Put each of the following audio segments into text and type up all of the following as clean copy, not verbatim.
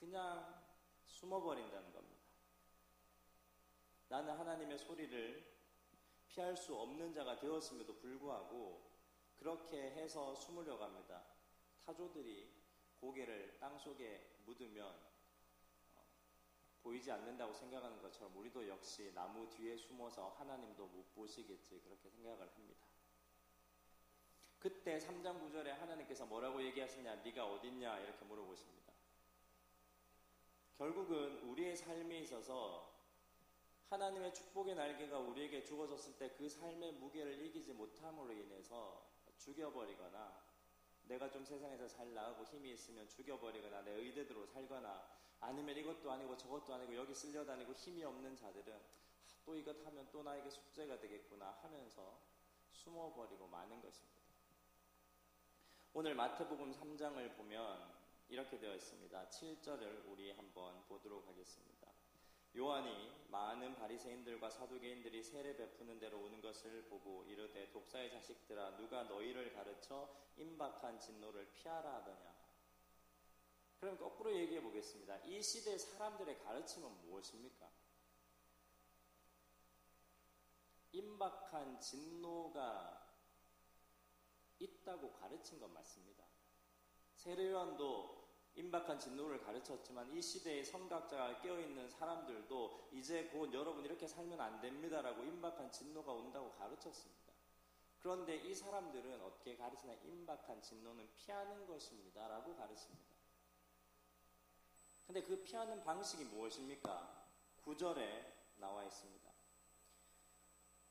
그냥 숨어버린다는 겁니다. 나는 하나님의 소리를 피할 수 없는 자가 되었음에도 불구하고 그렇게 해서 숨으려고 합니다. 타조들이 고개를 땅속에 묻으면 보이지 않는다고 생각하는 것처럼 우리도 역시 나무 뒤에 숨어서 하나님도 못 보시겠지 그렇게 생각을 합니다. 그때 3장 9절에 하나님께서 뭐라고 얘기하시냐, 네가 어딨냐 이렇게 물어보십니다. 결국은 우리의 삶에 있어서 하나님의 축복의 날개가 우리에게 주어졌을 때 그 삶의 무게를 이기지 못함으로 인해서 죽여버리거나, 내가 좀 세상에서 잘 나가고 힘이 있으면 죽여버리거나 내 의대대로 살거나, 아니면 이것도 아니고 저것도 아니고 여기 쓸려다니고 힘이 없는 자들은 또 이것 하면 또 나에게 숙제가 되겠구나 하면서 숨어버리고 마는 것입니다. 오늘 마태복음 3장을 보면 이렇게 되어 있습니다. 7절을 우리 한번 보도록 하겠습니다. 요한이 많은 바리새인들과 사두개인들이 세례 베푸는 데로 오는 것을 보고 이르되, 독사의 자식들아, 누가 너희를 가르쳐 임박한 진노를 피하라 하더냐. 그럼 거꾸로 얘기해 보겠습니다. 이 시대 사람들의 가르침은 무엇입니까? 임박한 진노가 있다고 가르친 건 맞습니다. 세례요한도 임박한 진노를 가르쳤지만 이 시대의 선각자가 깨어있는 사람들도 이제 곧 여러분 이렇게 살면 안 됩니다라고 임박한 진노가 온다고 가르쳤습니다. 그런데 이 사람들은 어떻게 가르치나, 임박한 진노는 피하는 것입니다 라고 가르칩니다. 근데 그 피하는 방식이 무엇입니까? 9절에 나와 있습니다.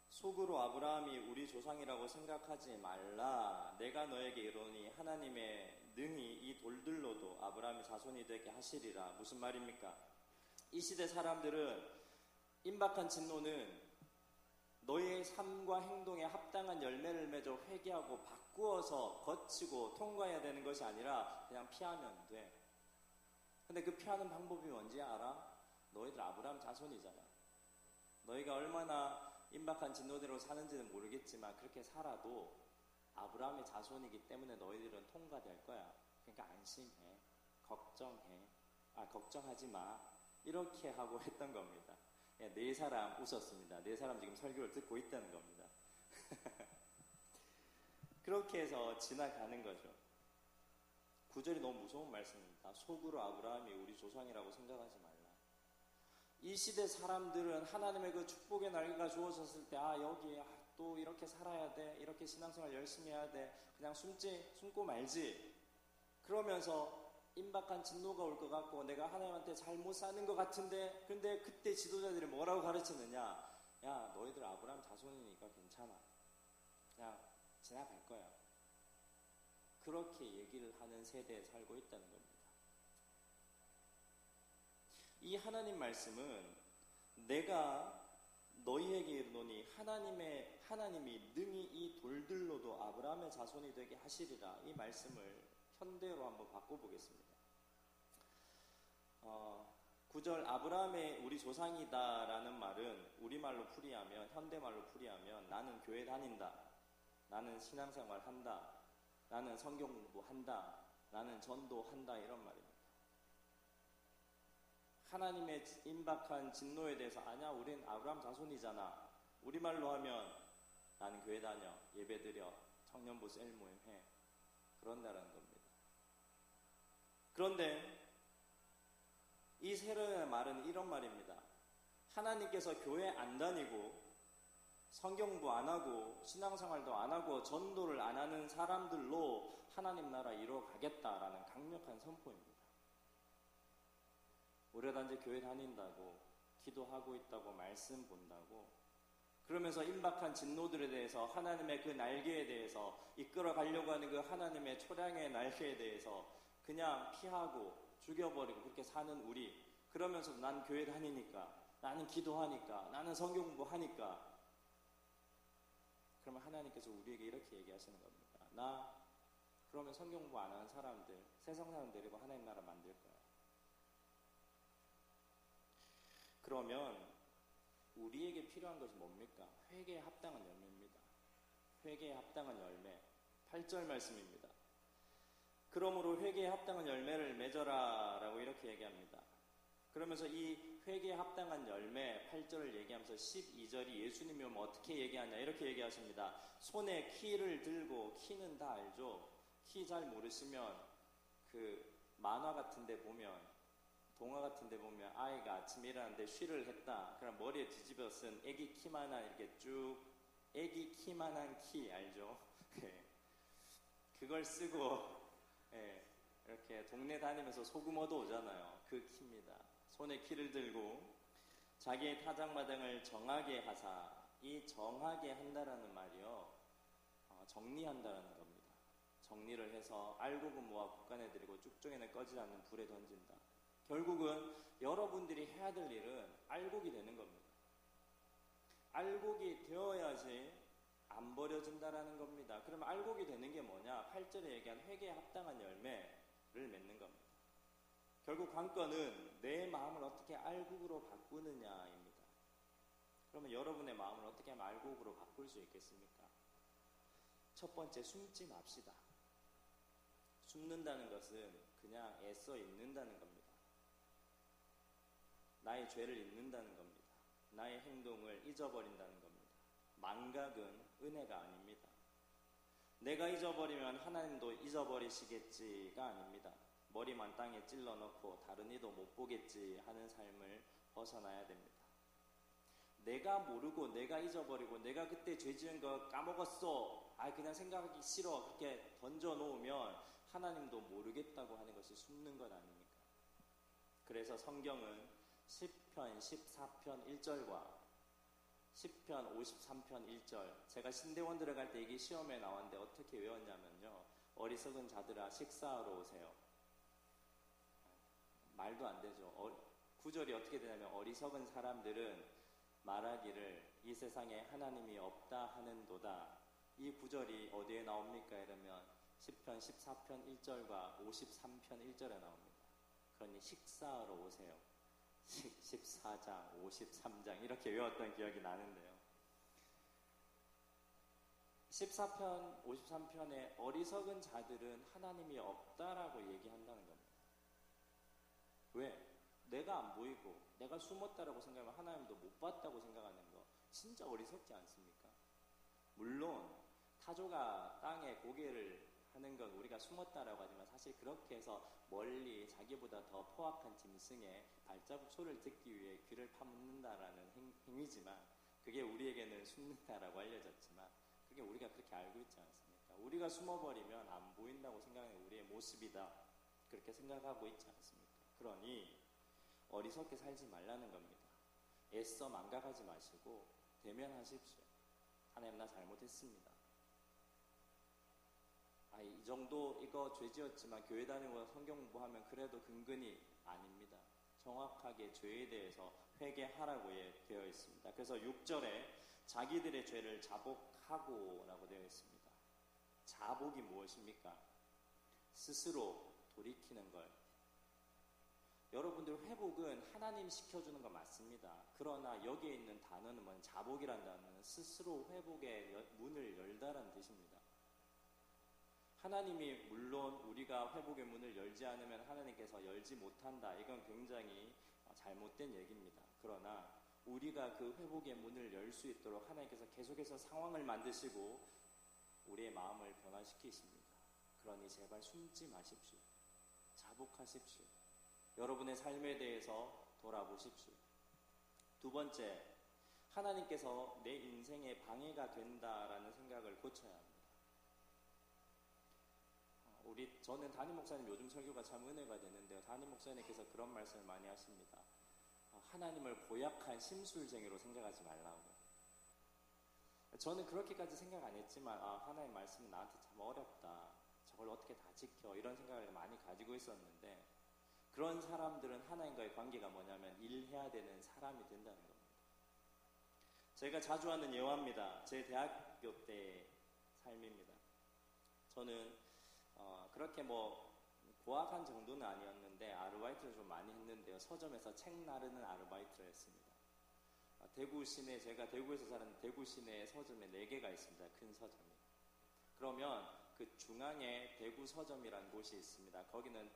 속으로 아브라함이 우리 조상이라고 생각하지 말라. 내가 너에게 이르노니 하나님의 능히 이 돌들로도 아브라함의 자손이 되게 하시리라. 무슨 말입니까? 이 시대 사람들은 임박한 진노는 너의 삶과 행동에 합당한 열매를 맺어 회개하고 바꾸어서 거치고 통과해야 되는 것이 아니라 그냥 피하면 돼. 근데 그 피하는 방법이 뭔지 알아? 너희들 아브라함 자손이잖아. 너희가 얼마나 임박한 진노대로 사는지는 모르겠지만 그렇게 살아도 아브라함의 자손이기 때문에 너희들은 통과될 거야. 그러니까 안심해. 걱정하지 마. 이렇게 하고 했던 겁니다. 네 사람 웃었습니다. 네 사람 지금 설교를 듣고 있다는 겁니다. 그렇게 해서 지나가는 거죠. 9절이 너무 무서운 말씀입니다. 속으로 아브라함이 우리 조상이라고 생각하지 말라. 이 시대 사람들은 하나님의 그 축복의 날개가 주어졌을 때 여기 또 이렇게 살아야 돼, 이렇게 신앙생활 열심히 해야 돼, 그냥 숨고 말지 그러면서 임박한 진노가 올 것 같고 내가 하나님한테 잘못 사는 것 같은데, 근데 그때 지도자들이 뭐라고 가르치느냐, 야 너희들 아브라함 자손이니까 괜찮아, 그냥 지나갈 거야, 그렇게 얘기를 하는 세대에 살고 있다는 겁니다. 이 하나님 말씀은 내가 너희에게 이르노니 하나님이 능히 이 돌들로도 아브라함의 자손이 되게 하시리라. 이 말씀을 현대로 한번 바꿔보겠습니다. 9절 아브라함의 우리 조상이다라는 말은 우리말로 풀이하면, 현대말로 풀이하면 나는 교회 다닌다, 나는 신앙생활 한다, 나는 성경 공부한다, 나는 전도한다, 이런 말입니다. 하나님의 임박한 진노에 대해서 아니야, 우린 아브라함 자손이잖아, 우리말로 하면 나는 교회 다녀, 예배드려, 청년부 셀모임 해, 그런다는 겁니다. 그런데 이 세례의 말은 이런 말입니다. 하나님께서 교회 안 다니고 성경 공부 안 하고 신앙생활도 안 하고 전도를 안 하는 사람들로 하나님 나라 이루어 가겠다라는 강력한 선포입니다. 오래단지 교회 다닌다고, 기도하고 있다고, 말씀 본다고, 그러면서 임박한 진노들에 대해서, 하나님의 그 날개에 대해서, 이끌어 가려고 하는 그 하나님의 초량의 날개에 대해서 그냥 피하고 죽여버리고 그렇게 사는 우리, 그러면서 난 교회 다니니까, 나는 기도하니까, 나는 성경 공부하니까, 그러면 하나님께서 우리에게 이렇게 얘기하시는 겁니다. 그러면 성경 공부 안 하는 사람들, 세상 사람 데리고 하나님 나라 만들 거야. 그러면 우리에게 필요한 것이 뭡니까? 회개에 합당한 열매입니다. 회개에 합당한 열매. 8절 말씀입니다. 그러므로 회개에 합당한 열매를 맺어라 라고 이렇게 얘기합니다. 그러면서 이 회개에 합당한 열매 8절을 얘기하면서 12절이 예수님이 오면 어떻게 얘기하냐 이렇게 얘기하십니다. 손에 키를 들고, 키는 다 알죠? 키 잘 모르시면 그 만화 같은 데 보면, 동화 같은 데 보면 아이가 아침에 일어났는데 쉬를 했다. 그럼 머리에 뒤집어 쓴 애기 키만한 이렇게 쭉, 애기 키만한 키 알죠? 그걸 쓰고 이렇게 동네 다니면서 소금 얻어 오잖아요. 그 키입니다. 손에 키를 들고 자기의 타작마당을 정하게 하사. 이 정하게 한다라는 말이요, 정리한다라는 겁니다. 정리를 해서 알곡은 모아 국간에 들이고 쭉종에는 꺼지지 않는 불에 던진다. 결국은 여러분들이 해야 될 일은 알곡이 되는 겁니다. 알곡이 되어야지 안 버려진다라는 겁니다. 그러면 알곡이 되는 게 뭐냐? 8절에 얘기한 회개에 합당한 열매를 맺는 겁니다. 결국 관건은 내 마음을 어떻게 알곡으로 바꾸느냐입니다. 그러면 여러분의 마음을 어떻게 하면 알곡으로 바꿀 수 있겠습니까? 첫 번째, 숨지 맙시다. 숨는다는 것은 그냥 애써 잊는다는 겁니다. 나의 죄를 잊는다는 겁니다. 나의 행동을 잊어버린다는 겁니다. 망각은 은혜가 아닙니다. 내가 잊어버리면 하나님도 잊어버리시겠지가 아닙니다. 머리만 땅에 찔러 넣고 다른 이도 못 보겠지 하는 삶을 벗어나야 됩니다. 내가 모르고 내가 잊어버리고 내가 그때 죄 지은 거 까먹었어, 그냥 생각하기 싫어, 그렇게 던져 놓으면 하나님도 모르겠다고 하는 것이 숨는 것 아닙니까? 그래서 성경은 시편 14편 1절과 시편 53편 1절, 제가 신대원 들어갈 때 이게 시험에 나왔는데 어떻게 외웠냐면요, 어리석은 자들아 식사하러 오세요. 말도 안 되죠. 구절이 어떻게 되냐면, 어리석은 사람들은 말하기를 이 세상에 하나님이 없다 하는도다. 이 구절이 어디에 나옵니까? 이러면 시편 14편 1절과 53편 1절에 나옵니다. 그러니 식사하러 오세요. 14장, 53장 이렇게 외웠던 기억이 나는데요. 14편, 53편에 어리석은 자들은 하나님이 없다라고 얘기한다는 겁니다. 왜? 내가 안 보이고 내가 숨었다라고 생각하면 하나님도 못 봤다고 생각하는 거 진짜 어리석지 않습니까? 물론 타조가 땅에 고개를 하는 건 우리가 숨었다라고 하지만 사실 그렇게 해서 멀리 자기보다 더 포악한 짐승의 발자국 소리를 듣기 위해 귀를 파묻는다라는 행위지만, 그게 우리에게는 숨는다라고 알려졌지만 그게 우리가 그렇게 알고 있지 않습니까? 우리가 숨어버리면 안 보인다고 생각하는 우리의 모습이다, 그렇게 생각하고 있지 않습니까? 그러니 어리석게 살지 말라는 겁니다. 애써 망각하지 마시고 대면하십시오. 하나님, 나 잘못했습니다. 이 정도 이거 죄 지었지만 교회 다니고 성경 공부하면 그래도 근근히 아닙니다. 정확하게 죄에 대해서 회개하라고 되어 있습니다. 그래서 6절에 자기들의 죄를 자복하고 라고 되어 있습니다. 자복이 무엇입니까? 스스로 돌이키는 걸. 여러분들 회복은 하나님 시켜주는 거 맞습니다. 그러나 여기에 있는 단어는 뭐냐? 자복이라는 단어는 스스로 회복의 문을 열다라는 뜻입니다. 하나님이 물론 우리가 회복의 문을 열지 않으면 하나님께서 열지 못한다, 이건 굉장히 잘못된 얘기입니다. 그러나 우리가 그 회복의 문을 열 수 있도록 하나님께서 계속해서 상황을 만드시고 우리의 마음을 변화시키십니다. 그러니 제발 숨지 마십시오. 자복하십시오. 여러분의 삶에 대해서 돌아보십시오. 두 번째, 하나님께서 내 인생에 방해가 된다라는 생각을 고쳐야 합니다. 저는 담임 목사님 요즘 설교가 참 은혜가 되는데요. 담임 목사님께서 그런 말씀을 많이 하십니다. 하나님을 고약한 심술쟁이로 생각하지 말라고. 저는 그렇게까지 생각 안 했지만 하나님 말씀은 나한테 참 어렵다, 저걸 어떻게 다 지켜, 이런 생각을 많이 가지고 있었는데, 그런 사람들은 하나님과의 관계가 뭐냐면 일해야 되는 사람이 된다는 겁니다. 제가 자주 하는 예화입니다. 제 대학교 때 삶입니다. 저는 그렇게 고학한 정도는 아니었는데 아르바이트를 좀 많이 했는데요. 서점에서 책 나르는 아르바이트를 했습니다. 대구 시내, 제가 대구에서 살았는데 대구 시내에 서점에 4개가 있습니다. 큰 서점이. 그러면 그 중앙에 대구 서점이라는 곳이 있습니다. 거기는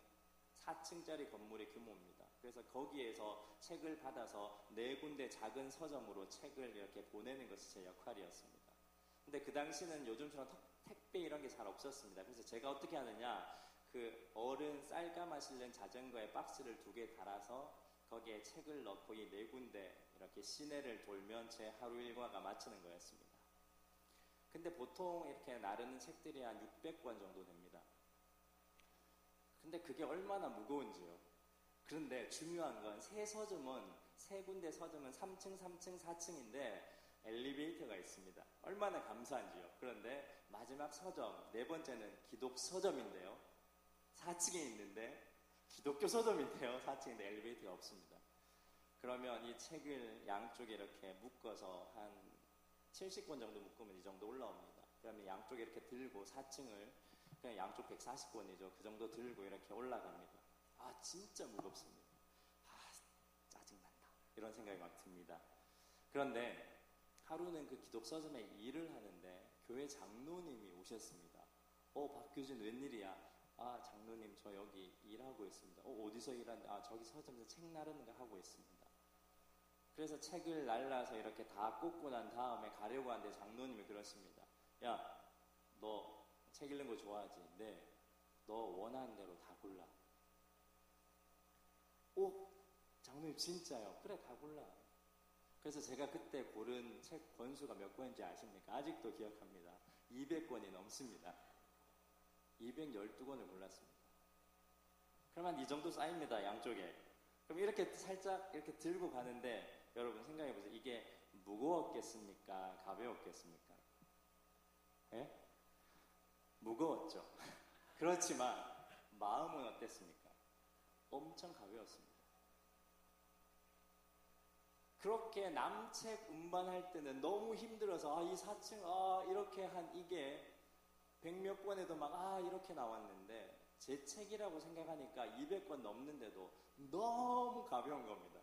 4층짜리 건물의 규모입니다. 그래서 거기에서 책을 받아서 4군데 작은 서점으로 책을 이렇게 보내는 것이 제 역할이었습니다. 근데 그 당시는 요즘처럼 택배 이런 게 잘 없었습니다. 그래서 제가 어떻게 하느냐, 그 어른 쌀가마 실린 자전거에 박스를 2개 달아서 거기에 책을 넣고 이 4군데 이렇게 시내를 돌면 제 하루 일과가 마치는 거였습니다. 근데 보통 이렇게 나르는 책들이 한 600권 정도 됩니다. 근데 그게 얼마나 무거운지요. 그런데 중요한 건 세 군데 서점은 3층, 3층, 4층인데 엘리베이터가 있습니다. 얼마나 감사한지요. 그런데 마지막 서점, 4번째는 기독 서점인데요. 4층에 있는데 기독교 서점인데요. 4층인데 엘리베이터가 없습니다. 그러면 이 책을 양쪽에 이렇게 묶어서 한 70권 정도 묶으면 이 정도 올라옵니다. 그러면 양쪽에 이렇게 들고 4층을 그냥 양쪽 140권이죠. 그 정도 들고 이렇게 올라갑니다. 아, 진짜 무겁습니다. 아, 짜증난다. 이런 생각이 막 듭니다. 그런데 하루는 그 기독 서점에 일을 하는데 교회 장로님이 오셨습니다. 박교진 웬일이야? 아, 장로님 저 여기 일하고 있습니다. 어디서 일하는데? 아, 저기 서점에서 책 나르는 거 하고 있습니다. 그래서 책을 날라서 이렇게 다 꽂고 난 다음에 가려고 하는데 장로님이 그렇습니다. 야, 너 책 읽는 거 좋아하지? 네. 너 원하는 대로 다 골라. 장로님 진짜요? 그래, 다 골라. 그래서 제가 그때 고른 책 권수가 몇 권인지 아십니까? 아직도 기억합니다. 200권이 넘습니다. 212권을 골랐습니다. 그러면 이 정도 쌓입니다, 양쪽에. 그럼 이렇게 살짝 이렇게 들고 가는데 여러분 생각해보세요. 이게 무거웠겠습니까? 가벼웠겠습니까? 예? 무거웠죠. 그렇지만 마음은 어땠습니까? 엄청 가벼웠습니다. 그렇게 남책 운반할 때는 너무 힘들어서 이 4층 이렇게 한 이게 100몇 권에도 막 이렇게 나왔는데 제 책이라고 생각하니까 200권 넘는데도 너무 가벼운 겁니다.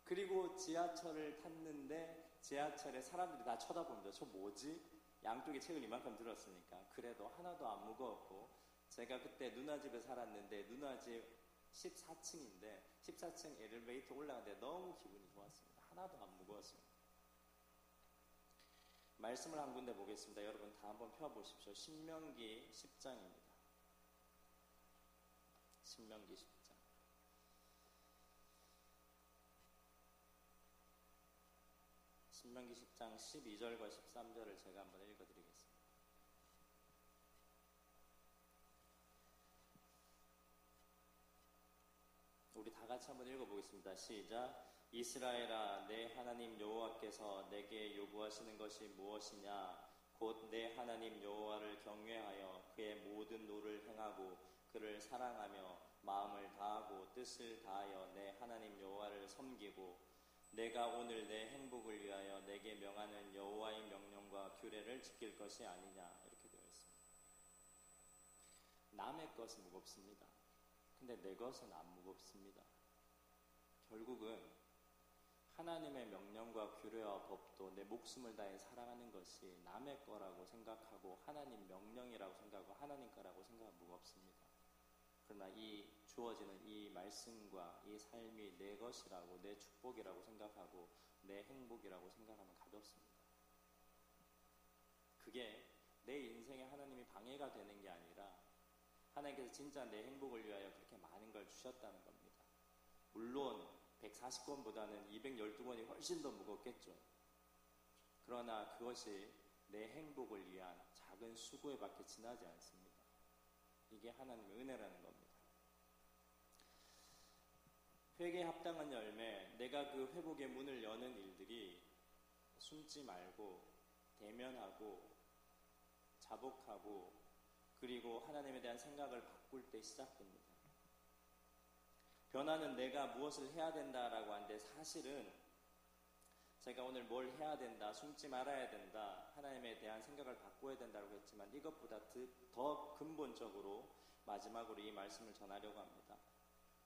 그리고 지하철을 탔는데 지하철에 사람들이 다 쳐다봅니다. 저 뭐지? 양쪽에 책을 이만큼 들었으니까. 그래도 하나도 안 무거웠고, 제가 그때 누나 집에 살았는데 누나 집 14층인데 14층 엘리베이터 올라가는데 너무 기분이 좋았습니다. 하나도 안 무거웠습니다. 말씀을 한 군데 보겠습니다. 여러분 다 한번 펴보십시오. 신명기 10장입니다. 신명기 10장. 신명기 10장 12절과 13절을 제가 한번 읽어드리겠습니다. 우리 다 같이 한번 읽어보겠습니다. 시작. 이스라엘아, 내 하나님 여호와께서 내게 요구하시는 것이 무엇이냐? 곧 내 하나님 여호와를 경외하여 그의 모든 노를 행하고 그를 사랑하며 마음을 다하고 뜻을 다하여 내 하나님 여호와를 섬기고 내가 오늘 내 행복을 위하여 내게 명하는 여호와의 명령과 규례를 지킬 것이 아니냐. 이렇게 되어 있습니다. 남의 것은 무겁습니다. 근데 내 것은 안 무겁습니다. 결국은 하나님의 명령과 규례와 법도 내 목숨을 다해 사랑하는 것이 남의 거라고 생각하고 하나님 명령이라고 생각하고 하나님 거라고 생각하면 무겁습니다. 그러나 이 주어지는 이 말씀과 이 삶이 내 것이라고, 내 축복이라고 생각하고 내 행복이라고 생각하면 가볍습니다. 그게 내 인생에 하나님이 방해가 되는 게 아니라 하나님께서 진짜 내 행복을 위하여 그렇게 많은 걸 주셨다는 겁니다. 물론 140권보다는 212권이 훨씬 더 무겁겠죠. 그러나 그것이 내 행복을 위한 작은 수고에 밖에 지나지 않습니다. 이게 하나님의 은혜라는 겁니다. 회개에 합당한 열매, 내가 그 회복의 문을 여는 일들이 숨지 말고 대면하고 자복하고 그리고 하나님에 대한 생각을 바꿀 때 시작됩니다. 변화는 내가 무엇을 해야 된다라고 하는데 사실은 제가 오늘 뭘 해야 된다, 숨지 말아야 된다, 하나님에 대한 생각을 바꿔야 된다고 했지만 이것보다 더 근본적으로 마지막으로 이 말씀을 전하려고 합니다.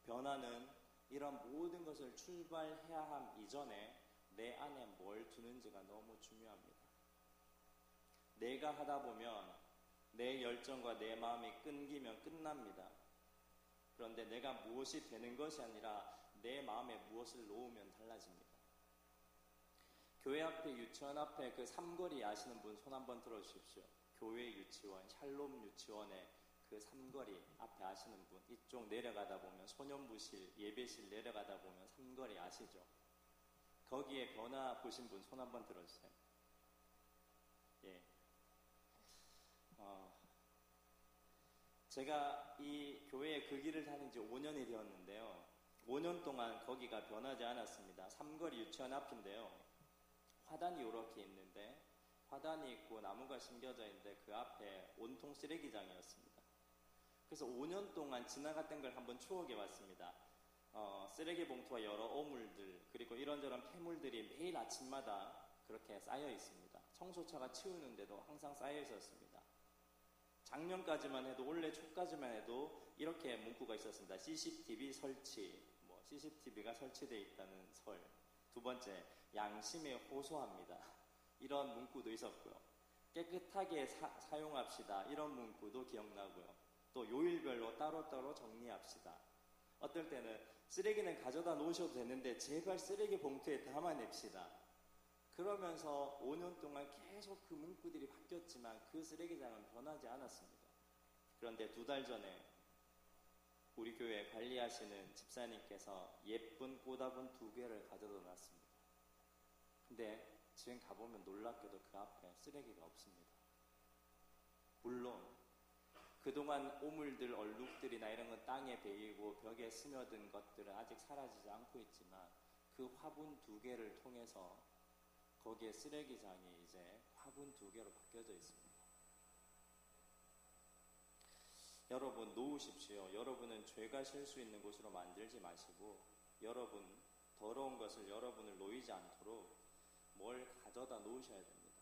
변화는 이런 모든 것을 출발해야 함 이전에 내 안에 뭘 두는지가 너무 중요합니다. 내가 하다 보면 내 열정과 내 마음이 끊기면 끝납니다. 그런데 내가 무엇이 되는 것이 아니라 내 마음에 무엇을 놓으면 달라집니다. 교회 앞에, 유치원 앞에 그 삼거리 아시는 분 손 한번 들어주십시오. 교회 유치원, 샬롬 유치원의 그 삼거리 앞에 아시는 분, 이쪽 내려가다 보면 소년부실, 예배실 내려가다 보면 삼거리 아시죠? 거기에 변화 보신 분 손 한번 들어주세요. 예. 제가 이 교회에 그 길을 다닌 지 5년이 되었는데요. 5년 동안 거기가 변하지 않았습니다. 삼거리 유치원 앞인데요. 화단이 이렇게 있는데, 화단이 있고 나무가 심겨져 있는데 그 앞에 온통 쓰레기장이었습니다. 그래서 5년 동안 지나갔던 걸 한번 추억해 봤습니다. 쓰레기 봉투와 여러 오물들, 그리고 이런저런 폐물들이 매일 아침마다 그렇게 쌓여 있습니다. 청소차가 치우는데도 항상 쌓여 있었습니다. 작년까지만 해도, 올해 초까지만 해도 이렇게 문구가 있었습니다. CCTV 설치, CCTV가 설치되어 있다는 설. 두 번째, 양심에 호소합니다. 이런 문구도 있었고요. 깨끗하게 사용합시다. 이런 문구도 기억나고요. 또 요일별로 따로따로 정리합시다. 어떨 때는 쓰레기는 가져다 놓으셔도 되는데 제발 쓰레기 봉투에 담아냅시다. 그러면서 5년 동안 계속 그 문구들이 바뀌었지만 그 쓰레기장은 변하지 않았습니다. 그런데 2달 전에 우리 교회 관리하시는 집사님께서 예쁜 꽃화분 2개를 가져다 놨습니다. 근데 지금 가보면 놀랍게도 그 앞에 쓰레기가 없습니다. 물론 그동안 오물들, 얼룩들이나 이런 건 땅에 베이고 벽에 스며든 것들은 아직 사라지지 않고 있지만 그 화분 2개를 통해서 거기에 쓰레기장이 이제 화분 2개로 바뀌어져 있습니다. 여러분 놓으십시오. 여러분은 죄가 쉴 수 있는 곳으로 만들지 마시고, 여러분 더러운 것을 여러분을 놓이지 않도록 뭘 가져다 놓으셔야 됩니다.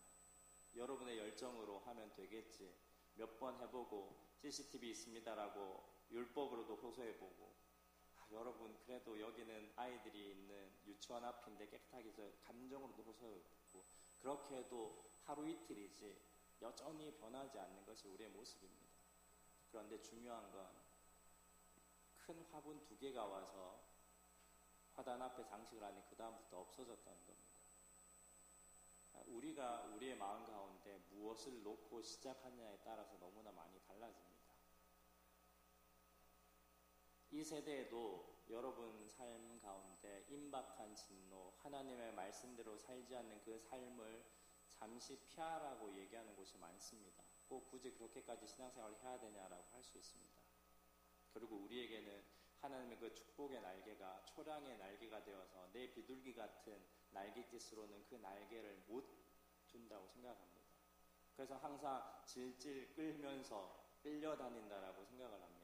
여러분의 열정으로 하면 되겠지, 몇 번 해보고 CCTV 있습니다라고 율법으로도 호소해보고, 여러분 그래도 여기는 아이들이 있는 유치원 앞인데 깨끗하게 해서 감정으로도 호소해보고, 그렇게 해도 하루 이틀이지 여전히 변하지 않는 것이 우리의 모습입니다. 그런데 중요한 건 큰 화분 2개가 와서 화단 앞에 장식을 하니 그 다음부터 없어졌다는 겁니다. 우리가 우리의 마음 가운데 무엇을 놓고 시작하느냐에 따라서 너무나 많이 달라집니다. 이 세대에도 여러분 삶 가운데 임박한 진노, 하나님의 말씀대로 살지 않는 그 삶을 잠시 피하라고 얘기하는 곳이 많습니다. 꼭 굳이 그렇게까지 신앙생활을 해야 되냐라고 할 수 있습니다. 그리고 우리에게는 하나님의 그 축복의 날개가 초량의 날개가 되어서 내 비둘기 같은 날갯짓으로는 그 날개를 못 준다고 생각합니다. 그래서 항상 질질 끌면서 끌려다닌다라고 생각을 합니다.